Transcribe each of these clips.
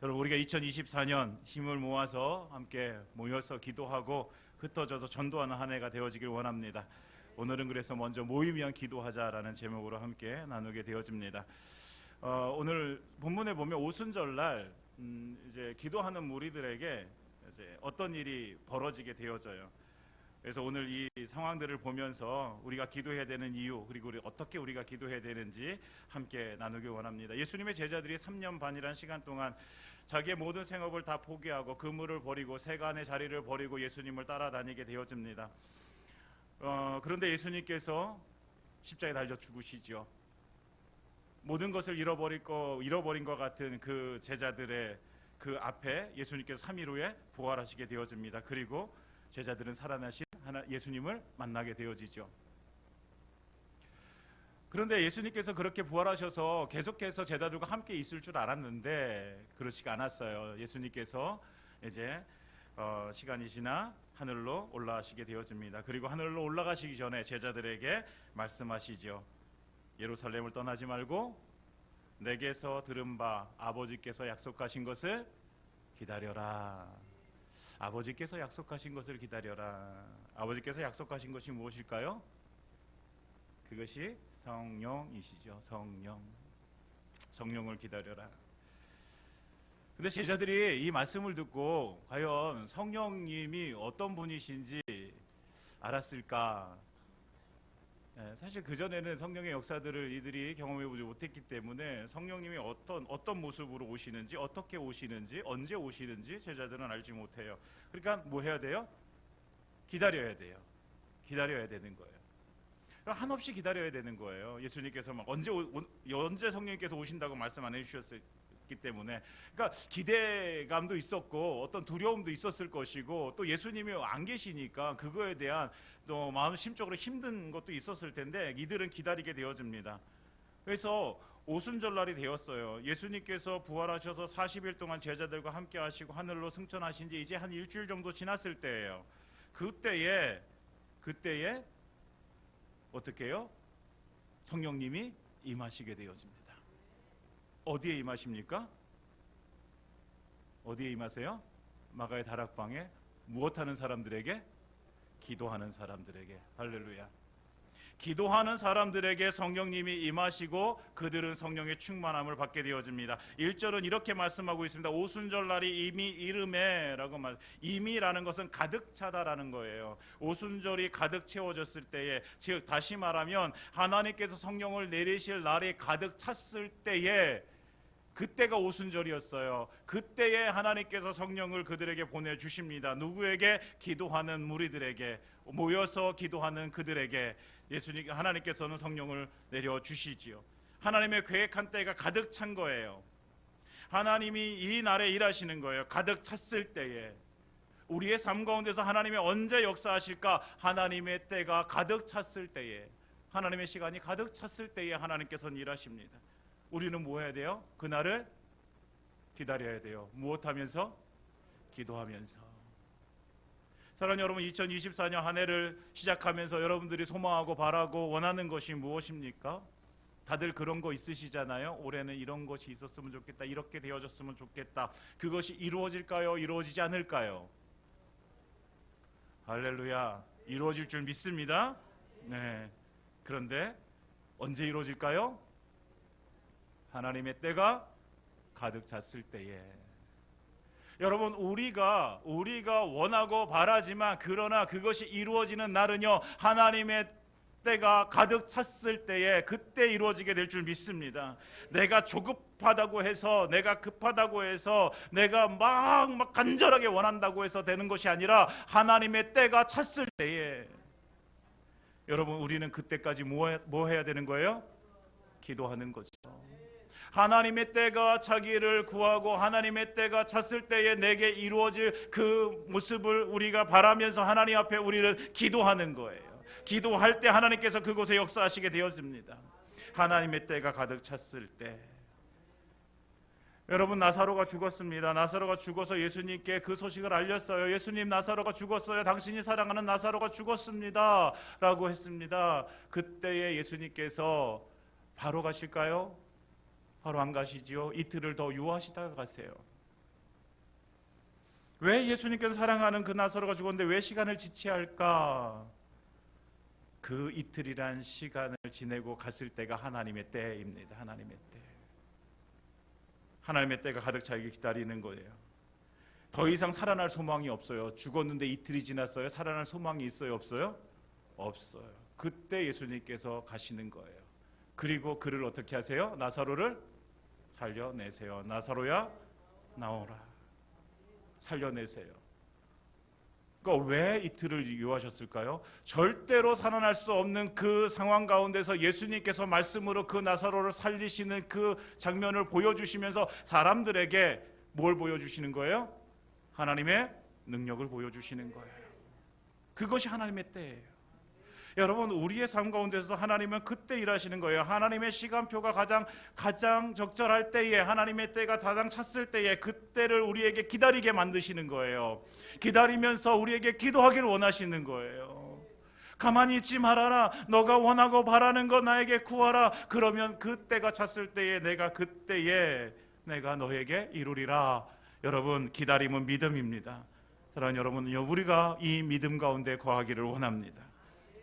여러분, 우리가 2024년 힘을 모아서 함께 모여서 기도하고 흩어져서 전도하는 한 해가 되어지길 원합니다. 오늘은 그래서 먼저 모임 위한 기도하자라는 제목으로 함께 나누게 되어집니다. 오늘 본문에 보면 오순절날 이제 기도하는 무리들에게 이제 어떤 일이 벌어지게 되어져요. 그래서 오늘 이 상황들을 보면서 우리가 기도해야 되는 이유, 그리고 어떻게 우리가 기도해야 되는지 함께 나누길 원합니다. 예수님의 제자들이 3년 반이라는 시간 동안 자기의 모든 생업을 다 포기하고 그물을 버리고 세간의 자리를 버리고 예수님을 따라다니게 되어집니다. 그런데 예수님께서 십자가에 달려 죽으시죠. 모든 것을 잃어버린 것 같은 그 제자들의 그 앞에 예수님께서 3일 후에 부활하시게 되어집니다. 그리고 제자들은 살아나신 예수님을 만나게 되어지죠. 그런데 예수님께서 그렇게 부활하셔서 계속해서 제자들과 함께 있을 줄 알았는데 그렇지가 않았어요. 예수님께서 이제 시간이 지나 하늘로 올라가시게 되어집니다. 그리고 하늘로 올라가시기 전에 제자들에게 말씀하시죠. 예루살렘을 떠나지 말고 내게서 들은 바 아버지께서 약속하신 것을 기다려라. 아버지께서 약속하신 것을 기다려라. 아버지께서 약속하신 것이 무엇일까요? 그것이 성령이시죠. 성령을 기다려라. 근데 제자들이 이 말씀을 듣고 과연 성령님이 어떤 분이신지 알았을까? 사실 그전에는 성령의 역사들을 이들이 경험해보지 못했기 때문에 성령님이 어떤 모습으로 오시는지, 어떻게 오시는지, 언제 오시는지 제자들은 알지 못해요. 그러니까 뭐 해야 돼요? 기다려야 돼요. 기다려야 되는 거예요. 한없이 기다려야 되는 거예요. 예수님께서 막 언제 성령님께서 오신다고 말씀 안 해주셨기 때문에, 그러니까 기대감도 있었고 어떤 두려움도 있었을 것이고 또 예수님이 안 계시니까 그거에 대한 또 마음 심적으로 힘든 것도 있었을 텐데 이들은 기다리게 되어집니다. 그래서 오순절날이 되었어요. 예수님께서 부활하셔서 40일 동안 제자들과 함께 하시고 하늘로 승천하신 지 이제 한 일주일 정도 지났을 때예요. 그때에 어떻게 해요? 성령님이 임하시게 되어집니다. 어디에 임하십니까? 어디에 임하세요? 마가의 다락방에 무엇하는 사람들에게? 기도하는 사람들에게. 할렐루야. 기도하는 사람들에게 성령님이 임하시고 그들은 성령의 충만함을 받게 되어집니다. 1절은 이렇게 말씀하고 있습니다. 오순절날이 이미 이름에 라고 이미라는 것은 가득 차다라는 거예요. 오순절이 가득 채워졌을 때에, 즉 다시 말하면 하나님께서 성령을 내리실 날이 가득 찼을 때에, 그때가 오순절이었어요. 그때에 하나님께서 성령을 그들에게 보내주십니다. 누구에게? 기도하는 무리들에게, 모여서 기도하는 그들에게 하나님께서는 성령을 내려주시지요. 하나님의 계획한 때가 가득 찬 거예요. 하나님이 이 날에 일하시는 거예요. 가득 찼을 때에. 우리의 삶 가운데서 하나님이 언제 역사하실까? 하나님의 때가 가득 찼을 때에, 하나님의 시간이 가득 찼을 때에 하나님께서는 일하십니다. 우리는 뭐 해야 돼요? 그날을 기다려야 돼요. 무엇하면서? 기도하면서. 사랑하는 여러분, 2024년 한 해를 시작하면서 여러분들이 소망하고 바라고 원하는 것이 무엇입니까? 다들 그런 거 있으시잖아요. 올해는 이런 것이 있었으면 좋겠다, 이렇게 되어졌으면 좋겠다. 그것이 이루어질까요? 이루어지지 않을까요? 할렐루야. 이루어질 줄 믿습니다. 네. 그런데 언제 이루어질까요? 하나님의 때가 가득 찼을 때에. 여러분, 우리가 원하고 바라지만 그러나 그것이 이루어지는 날은요, 하나님의 때가 가득 찼을 때에 그때 이루어지게 될 줄 믿습니다. 내가 조급하다고 해서, 내가 급하다고 해서, 내가 막 간절하게 원한다고 해서 되는 것이 아니라 하나님의 때가 찼을 때에, 여러분, 우리는 그때까지 뭐 해야 되는 거예요? 기도하는 거죠. 하나님의 때가 차기를 구하고 하나님의 때가 찼을 때에 내게 이루어질 그 모습을 우리가 바라면서 하나님 앞에 우리는 기도하는 거예요. 기도할 때 하나님께서 그곳에 역사하시게 되었습니다. 하나님의 때가 가득 찼을 때. 여러분, 나사로가 죽었습니다. 나사로가 죽어서 예수님께 그 소식을 알렸어요. 예수님, 나사로가 죽었어요. 당신이 사랑하는 나사로가 죽었습니다 라고 했습니다. 그때에 예수님께서 바로 가실까요? 바로 안 가시지요. 이틀을 더 유하시다가 가세요. 왜 예수님께서 사랑하는 그 나사로가 죽었는데 왜 시간을 지체할까? 그 이틀이란 시간을 지내고 갔을 때가 하나님의 때입니다. 하나님의 때. 하나님의 때가 가득 차게 기다리는 거예요. 더 이상 살아날 소망이 없어요. 죽었는데 이틀이 지났어요. 살아날 소망이 있어요? 없어요? 없어요. 그때 예수님께서 가시는 거예요. 그리고 그를 어떻게 하세요? 나사로를 살려내세요. 나사로야 나오라. 살려내세요. 그러니까 왜 이틀을 유효하셨을까요? 절대로 살아날 수 없는 그 상황 가운데서 예수님께서 말씀으로 그 나사로를 살리시는 그 장면을 보여주시면서 사람들에게 뭘 보여주시는 거예요? 하나님의 능력을 보여주시는 거예요. 그것이 하나님의 때예요. 여러분, 우리의 삶 가운데서 하나님은 그때 일하시는 거예요. 하나님의 시간표가 가장 적절할 때에, 하나님의 때가 가장 찼을 때에 그때를 우리에게 기다리게 만드시는 거예요. 기다리면서 우리에게 기도하기를 원하시는 거예요. 가만히 있지 말아라. 너가 원하고 바라는 거 나에게 구하라. 그러면 그때가 찼을 때에 내가 너에게 이루리라. 여러분, 기다림은 믿음입니다. 사랑하는 여러분, 우리가 이 믿음 가운데 거하기를 원합니다.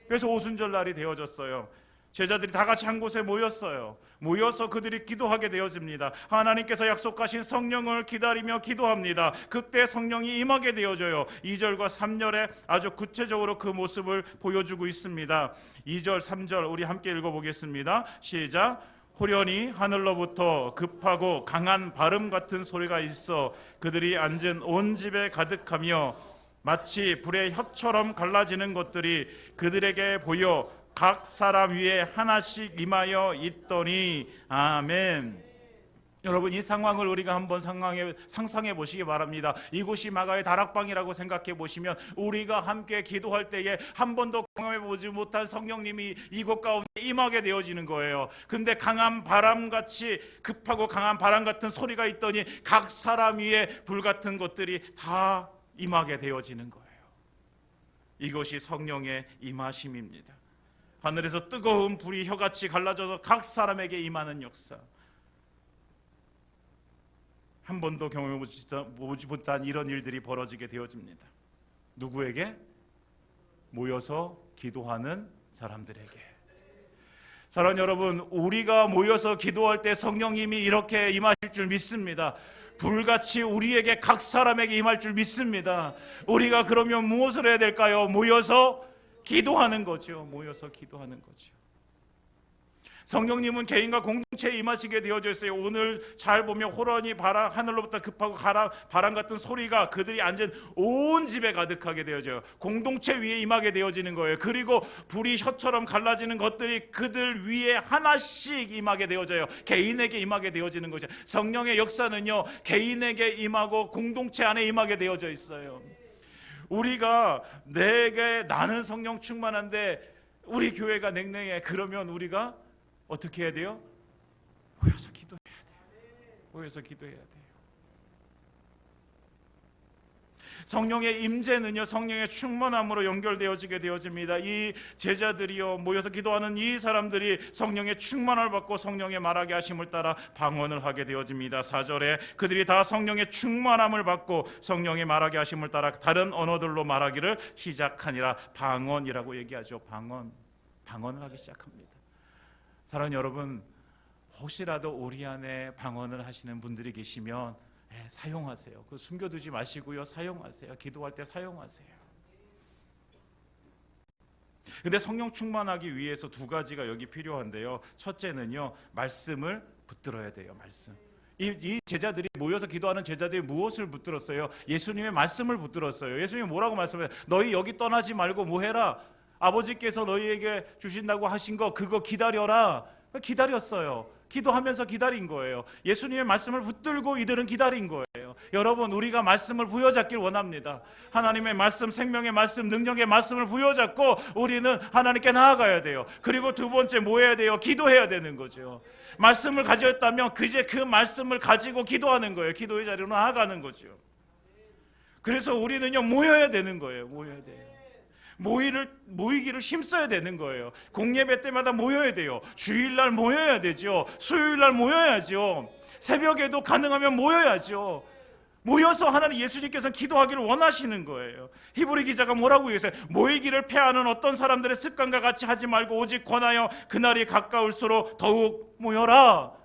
그래서 오순절 날이 되어졌어요. 제자들이 다 같이 한 곳에 모였어요. 모여서 그들이 기도하게 되어집니다. 하나님께서 약속하신 성령을 기다리며 기도합니다. 그때 성령이 임하게 되어져요. 2절과 3절에 아주 구체적으로 그 모습을 보여주고 있습니다. 2절, 3절 우리 함께 읽어보겠습니다. 시작. 호련히 하늘로부터 급하고 강한 바람 같은 소리가 있어 그들이 앉은 온 집에 가득하며 마치 불의 혀처럼 갈라지는 것들이 그들에게 보여 각 사람 위에 하나씩 임하여 있더니 아멘. 여러분, 이 상황을 우리가 한번 상상해 보시기 바랍니다. 이곳이 마가의 다락방이라고 생각해 보시면 우리가 함께 기도할 때에 한 번도 경험해 보지 못한 성령님이 이곳 가운데 임하게 되어지는 거예요. 근데 강한 바람같이 급하고 강한 바람 같은 소리가 있더니 각 사람 위에 불 같은 것들이 다 임하게 되어지는 거예요. 이것이 성령의 임하심입니다. 하늘에서 뜨거운 불이 혀같이 갈라져서 각 사람에게 임하는 역사. 한 번도 경험해보지 못한 이런 일들이 벌어지게 되어집니다. 누구에게? 모여서 기도하는 사람들에게. 사랑하는 여러분, 우리가 모여서 기도할 때 성령님이 이렇게 임하실 줄 믿습니다. 불같이 우리에게 각 사람에게 임할 줄 믿습니다. 우리가 그러면 무엇을 해야 될까요? 모여서 기도하는 거죠. 모여서 기도하는 거죠. 성령님은 개인과 공동체에 임하시게 되어져 있어요. 오늘 잘 보면 호련히 하늘로부터 급하고 바람 같은 소리가 그들이 앉은 온 집에 가득하게 되어져요. 공동체 위에 임하게 되어지는 거예요. 그리고 불이 혀처럼 갈라지는 것들이 그들 위에 하나씩 임하게 되어져요. 개인에게 임하게 되어지는 거죠. 성령의 역사는요, 개인에게 임하고 공동체 안에 임하게 되어져 있어요. 우리가 나는 성령 충만한데 우리 교회가 냉랭해. 그러면 우리가 어떻게 해야 돼요? 모여서 기도해야 돼요. 모여서 기도해야 돼요. 성령의 임재는요, 성령의 충만함으로 연결되어지게 되어집니다. 이 제자들이요, 모여서 기도하는 이 사람들이 성령의 충만을 받고 성령의 말하게 하심을 따라 방언을 하게 되어집니다. 4절에 그들이 다 성령의 충만함을 받고 성령의 말하게 하심을 따라 다른 언어들로 말하기를 시작하니라. 방언이라고 얘기하죠. 방언을 하기 시작합니다. 사랑하는 여러분, 혹시라도 우리 안에 방언을 하시는 분들이 계시면 사용하세요. 그 숨겨두지 마시고요, 사용하세요. 기도할 때 사용하세요. 근데 성령 충만하기 위해서 두 가지가 여기 필요한데요. 첫째는요, 말씀을 붙들어야 돼요. 말씀. 이 제자들이 모여서 기도하는 제자들이 무엇을 붙들었어요? 예수님의 말씀을 붙들었어요. 예수님이 뭐라고 말씀해요? 너희 여기 떠나지 말고 뭐 해라? 아버지께서 너희에게 주신다고 하신 거 그거 기다려라. 기다렸어요. 기도하면서 기다린 거예요. 예수님의 말씀을 붙들고 이들은 기다린 거예요. 여러분, 우리가 말씀을 부여잡길 원합니다. 하나님의 말씀, 생명의 말씀, 능력의 말씀을 부여잡고 우리는 하나님께 나아가야 돼요. 그리고 두 번째 뭐 해야 돼요? 기도해야 되는 거죠. 말씀을 가졌다면 이제 그 말씀을 가지고 기도하는 거예요. 기도의 자리로 나아가는 거죠. 그래서 우리는요, 모여야 되는 거예요. 모여야 돼요. 모이기를 힘써야 되는 거예요. 공예배 때마다 모여야 돼요. 주일날 모여야 되죠. 수요일날 모여야죠. 새벽에도 가능하면 모여야죠. 모여서 하나님 예수님께서 기도하기를 원하시는 거예요. 히브리 기자가 뭐라고 얘기했어요? 모이기를 패하는 어떤 사람들의 습관과 같이 하지 말고 오직 권하여 그날이 가까울수록 더욱 모여라.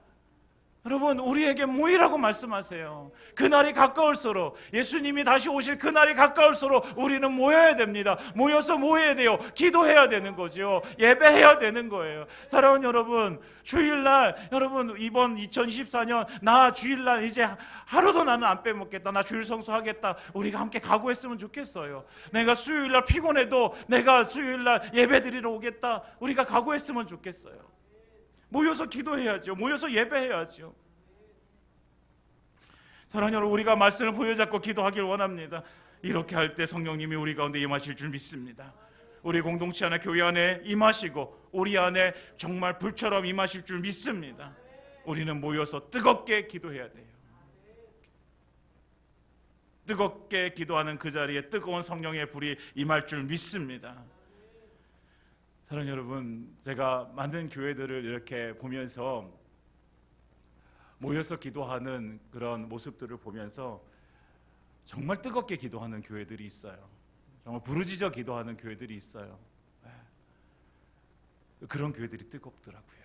여러분, 우리에게 모이라고 말씀하세요. 그날이 가까울수록, 예수님이 다시 오실 그날이 가까울수록 우리는 모여야 됩니다. 모여서 모여야 돼요. 기도해야 되는 거죠. 예배해야 되는 거예요. 사랑하는 여러분, 주일날, 여러분 이번 2024년 나 주일날 이제 하루도 나는 안 빼먹겠다, 나 주일 성수하겠다, 우리가 함께 각오했으면 좋겠어요. 내가 수요일날 피곤해도 내가 수요일날 예배 드리러 오겠다, 우리가 각오했으면 좋겠어요. 모여서 기도해야죠. 모여서 예배해야죠. 사랑하는 여러분, 우리가 말씀을 부여잡고 기도하길 원합니다. 이렇게 할 때 성령님이 우리 가운데 임하실 줄 믿습니다. 우리 공동체 안에, 교회 안에 임하시고 우리 안에 정말 불처럼 임하실 줄 믿습니다. 우리는 모여서 뜨겁게 기도해야 돼요. 뜨겁게 기도하는 그 자리에 뜨거운 성령의 불이 임할 줄 믿습니다. 사랑하는 여러분, 제가 많은 교회들을 이렇게 보면서 모여서 기도하는 그런 모습들을 보면서 정말 뜨겁게 기도하는 교회들이 있어요. 정말 부르짖어 기도하는 교회들이 있어요. 그런 교회들이 뜨겁더라고요.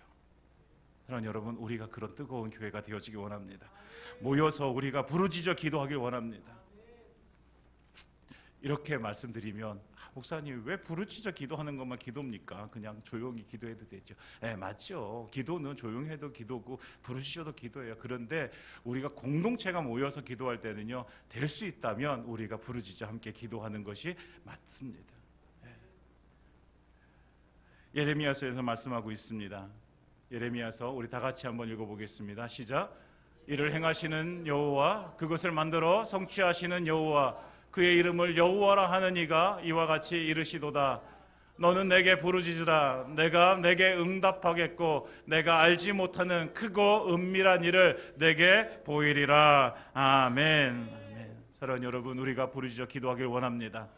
사랑하는 여러분, 우리가 그런 뜨거운 교회가 되어지기 원합니다. 모여서 우리가 부르짖어 기도하길 원합니다. 이렇게 말씀드리면, 목사님 왜 부르짖어 기도하는 것만 기도입니까? 그냥 조용히 기도해도 되죠. 맞죠. 기도는 조용히 해도 기도고 부르짖어도 기도예요. 그런데 우리가 공동체가 모여서 기도할 때는요, 될 수 있다면 우리가 부르짖어 함께 기도하는 것이 맞습니다. 예레미야서에서 말씀하고 있습니다. 예레미야서 우리 다 같이 한번 읽어보겠습니다. 시작. 이를 행하시는 여호와, 그것을 만들어 성취하시는 여호와, 그의 이름을 여호와라 하는 이가 이와 같이 이르시도다. 너는 내게 부르짖으라. 내가 내게 응답하겠고 내가 알지 못하는 크고 은밀한 일을 내게 보이리라. 아멘. 아멘. 사랑하는 여러분, 우리가 부르짖어 기도하길 원합니다.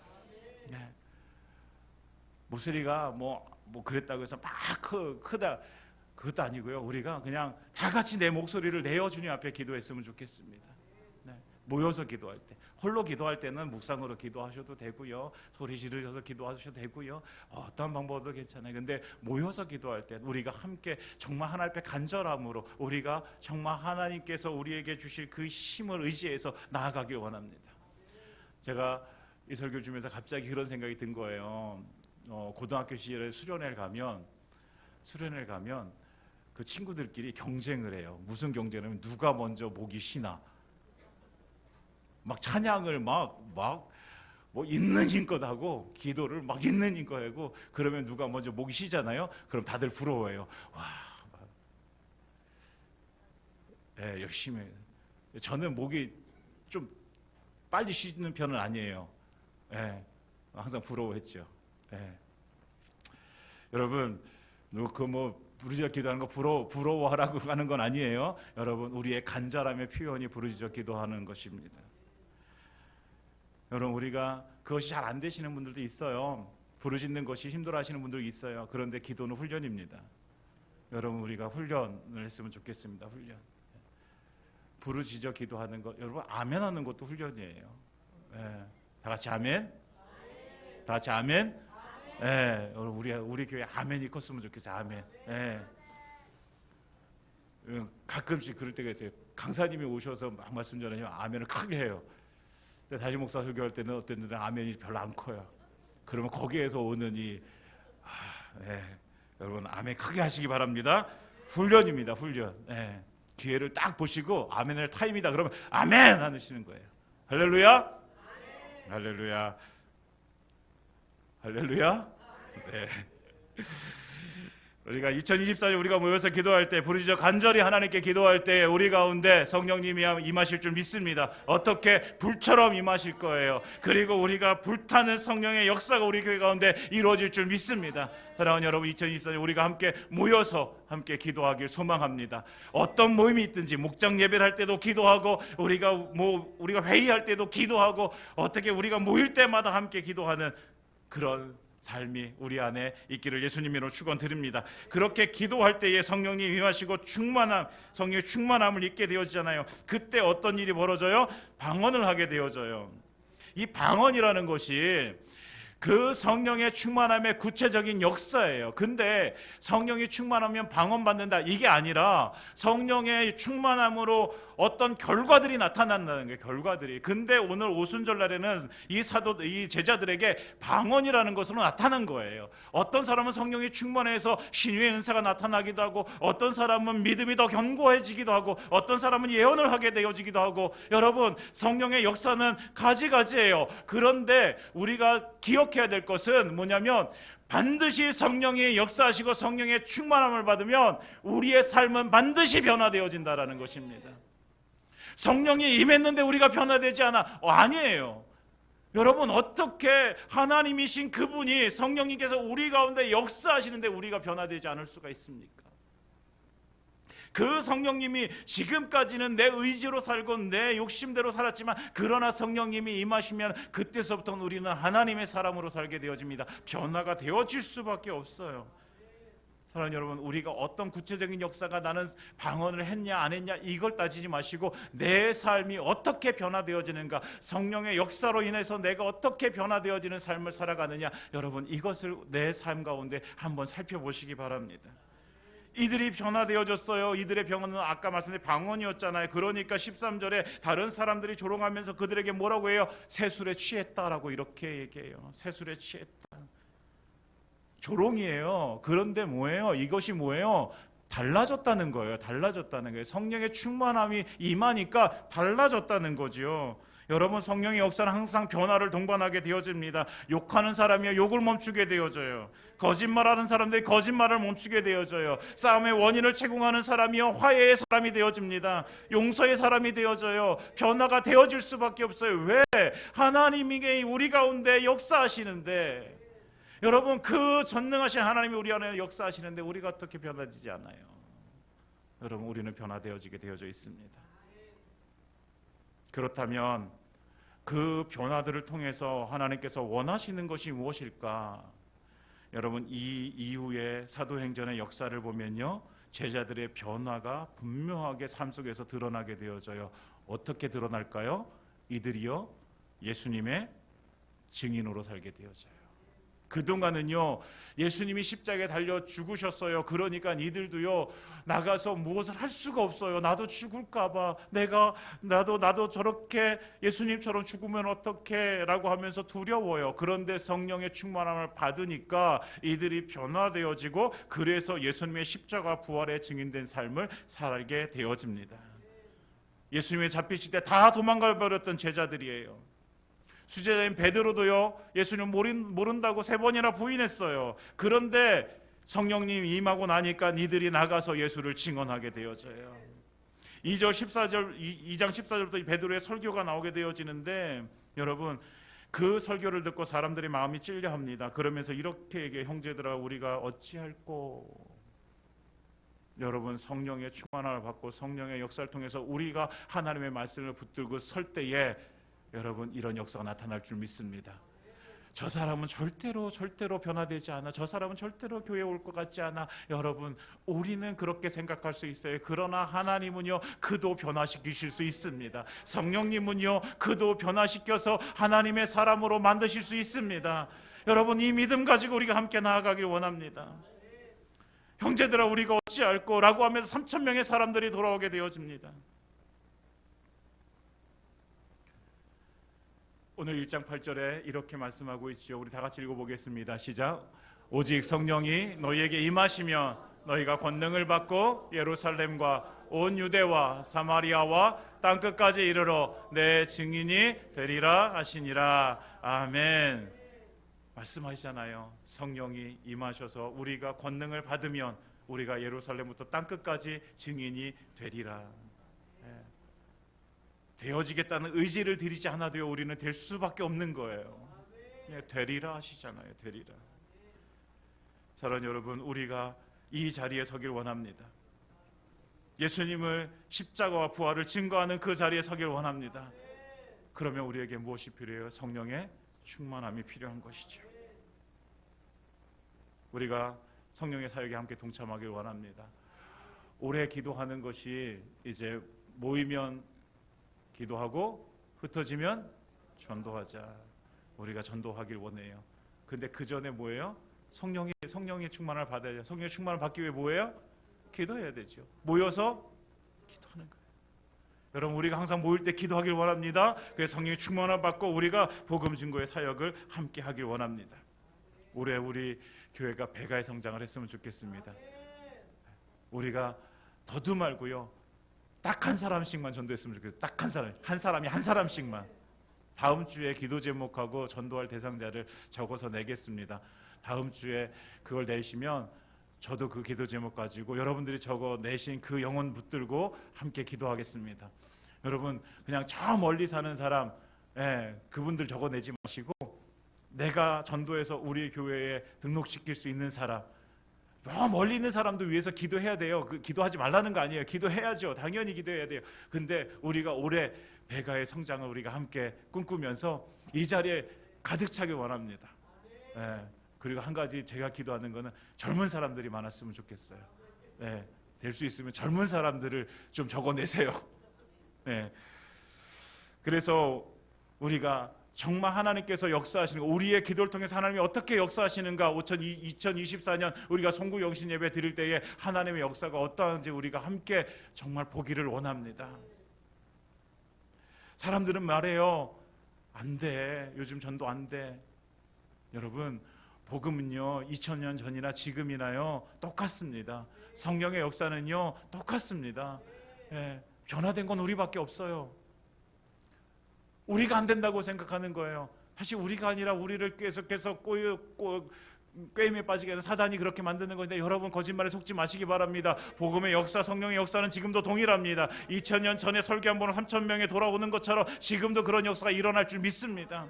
목소리가 뭐 그랬다고 해서 막 크다, 그것도 아니고요. 우리가 그냥 다 같이 내 목소리를 내어 주님 앞에 기도했으면 좋겠습니다. 모여서 기도할 때, 홀로 기도할 때는 묵상으로 기도하셔도 되고요, 소리 지르셔서 기도하셔도 되고요, 어떤 방법도 괜찮아요. 근데 모여서 기도할 때 우리가 함께 정말 하나님 앞에 간절함으로, 우리가 정말 하나님께서 우리에게 주실 그 힘을 의지해서 나아가길 원합니다. 제가 이 설교를 주면서 갑자기 그런 생각이 든 거예요. 고등학교 시절에 수련회를 가면 그 친구들끼리 경쟁을 해요. 무슨 경쟁을 하면 누가 먼저 목이 쉬나, 막 찬양을 뭐 있는 힘껏 하고 기도를 막 있는 힘껏 하고, 그러면 누가 먼저 목이 쉬잖아요. 그럼 다들 부러워해요. 와, 열심히 해요. 저는 목이 좀 빨리 쉬는 편은 아니에요. 항상 부러워했죠. 여러분, 부르짖어 기도하는 거 부러워하라고 하는 건 아니에요. 여러분, 우리의 간절함의 표현이 부르짖어 기도하는 것입니다. 여러분, 우리가 그것이 잘 안 되시는 분들도 있어요. 부르짖는 것이 힘들어하시는 분들도 있어요. 그런데 기도는 훈련입니다. 여러분, 우리가 훈련을 했으면 좋겠습니다. 훈련. 부르짖어 기도하는 것, 여러분 아멘하는 것도 훈련이에요. 다 같이 아멘. 다 같이 아멘. 우리 교회 아멘이 컸으면 좋겠어요. 아멘. 가끔씩 그럴 때가 있어요. 강사님이 오셔서 막 말씀 전하시면 아멘을 크게 해요. 근데 담임 목사 설교할 때는 어떤 데는 아멘이 별로 안 커요. 그러면 거기에서 오는 여러분 아멘 크게 하시기 바랍니다. 훈련입니다. 훈련. 기회를 딱 보시고 아멘을 타임이다 그러면 아멘 하시는 거예요. 할렐루야. 할렐루야. 할렐루야. 네. 우리가 2024년 우리가 모여서 기도할 때, 부르짖어 간절히 하나님께 기도할 때 우리 가운데 성령님이 임하실 줄 믿습니다. 어떻게? 불처럼 임하실 거예요. 그리고 우리가 불타는 성령의 역사가 우리 교회 가운데 이루어질 줄 믿습니다. 사랑하는 여러분, 2024년 우리가 함께 모여서 함께 기도하길 소망합니다. 어떤 모임이 있든지, 목장 예배를 할 때도 기도하고, 우리가 회의할 때도 기도하고, 어떻게 우리가 모일 때마다 함께 기도하는 그런 삶이 우리 안에 있기를 예수님으로 축원드립니다. 그렇게 기도할 때에 성령님 임하시고 성령의 충만함을 입게 되어지잖아요. 그때 어떤 일이 벌어져요? 방언을 하게 되어져요. 이 방언이라는 것이 그 성령의 충만함의 구체적인 역사예요. 근데 성령이 충만하면 방언 받는다 이게 아니라 성령의 충만함으로 어떤 결과들이 나타난다는 거예요. 결과들이. 근데 오늘 오순절 날에는 이 제자들에게 방언이라는 것으로 나타난 거예요. 어떤 사람은 성령이 충만해서 신유의 은사가 나타나기도 하고, 어떤 사람은 믿음이 더 견고해지기도 하고, 어떤 사람은 예언을 하게 되어지기도 하고. 여러분, 성령의 역사는 가지가지예요. 그런데 우리가 기억해야 될 것은 뭐냐면, 반드시 성령이 역사하시고 성령의 충만함을 받으면 우리의 삶은 반드시 변화되어진다라는 것입니다. 성령이 임했는데 우리가 변화되지 않아? 아니에요. 여러분, 어떻게 하나님이신 그분이, 성령님께서 우리 가운데 역사하시는데 우리가 변화되지 않을 수가 있습니까? 그 성령님이 지금까지는 내 의지로 살고 내 욕심대로 살았지만, 그러나 성령님이 임하시면 그때서부터는 우리는 하나님의 사람으로 살게 되어집니다. 변화가 되어질 수밖에 없어요. 사랑하는 여러분, 우리가 어떤 구체적인 역사가 나는 방언을 했냐 안 했냐 이걸 따지지 마시고, 내 삶이 어떻게 변화되어지는가, 성령의 역사로 인해서 내가 어떻게 변화되어지는 삶을 살아가느냐, 여러분 이것을 내 삶 가운데 한번 살펴보시기 바랍니다. 이들이 변화되어졌어요. 이들의 병언은 아까 말씀드린 방언이었잖아요. 그러니까 13절에 다른 사람들이 조롱하면서 그들에게 뭐라고 해요? 새술에 취했다라고 이렇게 얘기해요. 새술에 취했다. 조롱이에요. 그런데 뭐예요? 이것이 뭐예요? 달라졌다는 거예요. 달라졌다는 거예요. 성령의 충만함이 임하니까 달라졌다는 거죠. 여러분, 성령의 역사는 항상 변화를 동반하게 되어집니다. 욕하는 사람이 욕을 멈추게 되어져요. 거짓말하는 사람들이 거짓말을 멈추게 되어져요. 싸움의 원인을 제공하는 사람이요 화해의 사람이 되어집니다. 용서의 사람이 되어져요. 변화가 되어질 수밖에 없어요. 왜? 하나님이 우리 가운데 역사하시는데, 여러분, 그 전능하신 하나님이 우리 안에 역사하시는데 우리가 어떻게 변화되지 않아요? 여러분, 우리는 변화되어지게 되어져 있습니다. 그렇다면 그 변화들을 통해서 하나님께서 원하시는 것이 무엇일까? 여러분, 이 이후에 사도행전의 역사를 보면요, 제자들의 변화가 분명하게 삶 속에서 드러나게 되어져요. 어떻게 드러날까요? 이들이요 예수님의 증인으로 살게 되어져요. 그동안은요 예수님이 십자가에 달려 죽으셨어요. 그러니까 이들도요 나가서 무엇을 할 수가 없어요. 나도 죽을까봐, 나도 저렇게 예수님처럼 죽으면 어떡해 라고 하면서 두려워요. 그런데 성령의 충만함을 받으니까 이들이 변화되어지고, 그래서 예수님의 십자가 부활에 증인된 삶을 살게 되어집니다. 예수님이 잡히실 때 다 도망가 버렸던 제자들이에요. 수제자인 베드로도요 예수님 모른다고 3번이나 부인했어요. 그런데 성령님이 임하고 나니까 이들이 나가서 예수를 증언하게 되어져요. 2장 14절부터 베드로의 설교가 나오게 되어지는데, 여러분 그 설교를 듣고 사람들의 마음이 찔려합니다. 그러면서 이렇게 얘기해, 형제들아 우리가 어찌할꼬. 여러분, 성령의 충만함을 받고 성령의 역사를 통해서 우리가 하나님의 말씀을 붙들고 설 때에 여러분 이런 역사가 나타날 줄 믿습니다. 저 사람은 절대로 변화되지 않아. 저 사람은 절대로 교회에 올 것 같지 않아. 여러분, 우리는 그렇게 생각할 수 있어요. 그러나 하나님은요 그도 변화시키실 수 있습니다. 성령님은요 그도 변화시켜서 하나님의 사람으로 만드실 수 있습니다. 여러분, 이 믿음 가지고 우리가 함께 나아가길 원합니다. 형제들아 우리가 어찌할꼬 라고 하면서 3,000명의 사람들이 돌아오게 되어집니다. 오늘 1장 8절에 이렇게 말씀하고 있죠. 우리 다 같이 읽어보겠습니다. 시작. 오직 성령이 너희에게 임하시면 너희가 권능을 받고 예루살렘과 온 유대와 사마리아와 땅끝까지 이르러 내 증인이 되리라 하시니라. 아멘. 말씀하시잖아요. 성령이 임하셔서 우리가 권능을 받으면 우리가 예루살렘부터 땅끝까지 증인이 되리라. 되어지겠다는 의지를 들이지 않아도요 우리는 될 수밖에 없는 거예요. 되리라 하시잖아요. 되리라. 사랑하는 여러분, 우리가 이 자리에 서길 원합니다. 예수님을 십자가와 부활을 증거하는 그 자리에 서길 원합니다. 그러면 우리에게 무엇이 필요해요? 성령의 충만함이 필요한 것이죠. 우리가 성령의 사역에 함께 동참하길 원합니다. 오래 기도하는 것이 이제 모이면 기도하고 흩어지면 전도하자. 우리가 전도하길 원해요. 근데 그 전에 뭐예요? 성령의 충만을 받아야 돼요. 성령의 충만을 받기 위해 뭐예요? 기도해야 되죠. 모여서 기도하는 거예요. 여러분, 우리가 항상 모일 때 기도하길 원합니다. 그래서 성령의 충만을 받고 우리가 복음 증거의 사역을 함께 하길 원합니다. 올해 우리 교회가 배가의 성장을 했으면 좋겠습니다. 우리가 더도 말고요, 딱 한 사람씩만 전도했으면 좋겠어요. 딱 한 사람이 한 사람씩만. 다음 주에 기도 제목하고 전도할 대상자를 적어서 내겠습니다. 다음 주에 그걸 내시면 저도 그 기도 제목 가지고 여러분들이 적어 내신 그 영혼 붙들고 함께 기도하겠습니다. 여러분, 그냥 저 멀리 사는 사람, 그분들 적어내지 마시고 내가 전도해서 우리 교회에 등록시킬 수 있는 사람, 저 멀리 있는 사람도 위해서 기도해야 돼요. 기도하지 말라는 거 아니에요. 기도해야죠. 당연히 기도해야 돼요. 근데 우리가 올해 배가의 성장을 우리가 함께 꿈꾸면서 이 자리에 가득 차길 원합니다. 그리고 한 가지 제가 기도하는 거는 젊은 사람들이 많았으면 좋겠어요. 될 수 있으면 젊은 사람들을 좀 적어내세요. 그래서 우리가 정말 하나님께서 역사하시는, 우리의 기도를 통해서 하나님이 어떻게 역사하시는가, 2024년 우리가 송구 영신 예배 드릴 때에 하나님의 역사가 어떠한지 우리가 함께 정말 보기를 원합니다. 사람들은 말해요. 안 돼. 요즘 전도 안 돼. 여러분, 복음은요 2000년 전이나 지금이나요 똑같습니다. 성령의 역사는요 똑같습니다. 변화된 건 우리밖에 없어요. 우리가 안 된다고 생각하는 거예요. 사실 우리가 아니라 우리를 계속해서 꾀임에 빠지게 해서 사단이 그렇게 만드는 건데, 여러분 거짓말에 속지 마시기 바랍니다. 복음의 역사, 성령의 역사는 지금도 동일합니다. 2000년 전에 설교한 분은 3000명에 돌아오는 것처럼 지금도 그런 역사가 일어날 줄 믿습니다.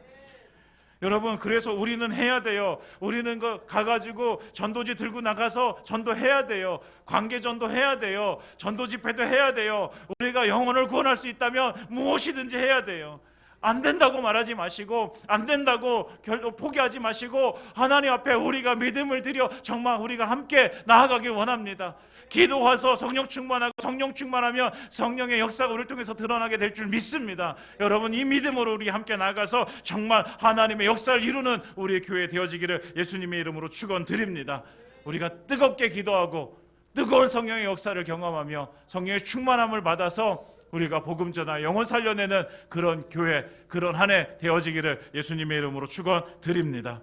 여러분, 그래서 우리는 해야 돼요. 우리는 가가지고 전도지 들고 나가서 전도해야 돼요. 관계 전도해야 돼요. 전도 집회도 해야 돼요. 우리가 영혼을 구원할 수 있다면 무엇이든지 해야 돼요. 안 된다고 말하지 마시고, 안 된다고 포기하지 마시고, 하나님 앞에 우리가 믿음을 드려 정말 우리가 함께 나아가길 원합니다. 기도해서 성령 충만하고, 성령 충만하면 성령의 역사가 우리를 통해서 드러나게 될 줄 믿습니다. 여러분, 이 믿음으로 우리 함께 나가서 정말 하나님의 역사를 이루는 우리의 교회 되어지기를 예수님의 이름으로 축원드립니다. 우리가 뜨겁게 기도하고 뜨거운 성령의 역사를 경험하며 성령의 충만함을 받아서 우리가 복음 전하 영혼 살려내는 그런 교회, 그런 한 해 되어지기를 예수님의 이름으로 축원드립니다.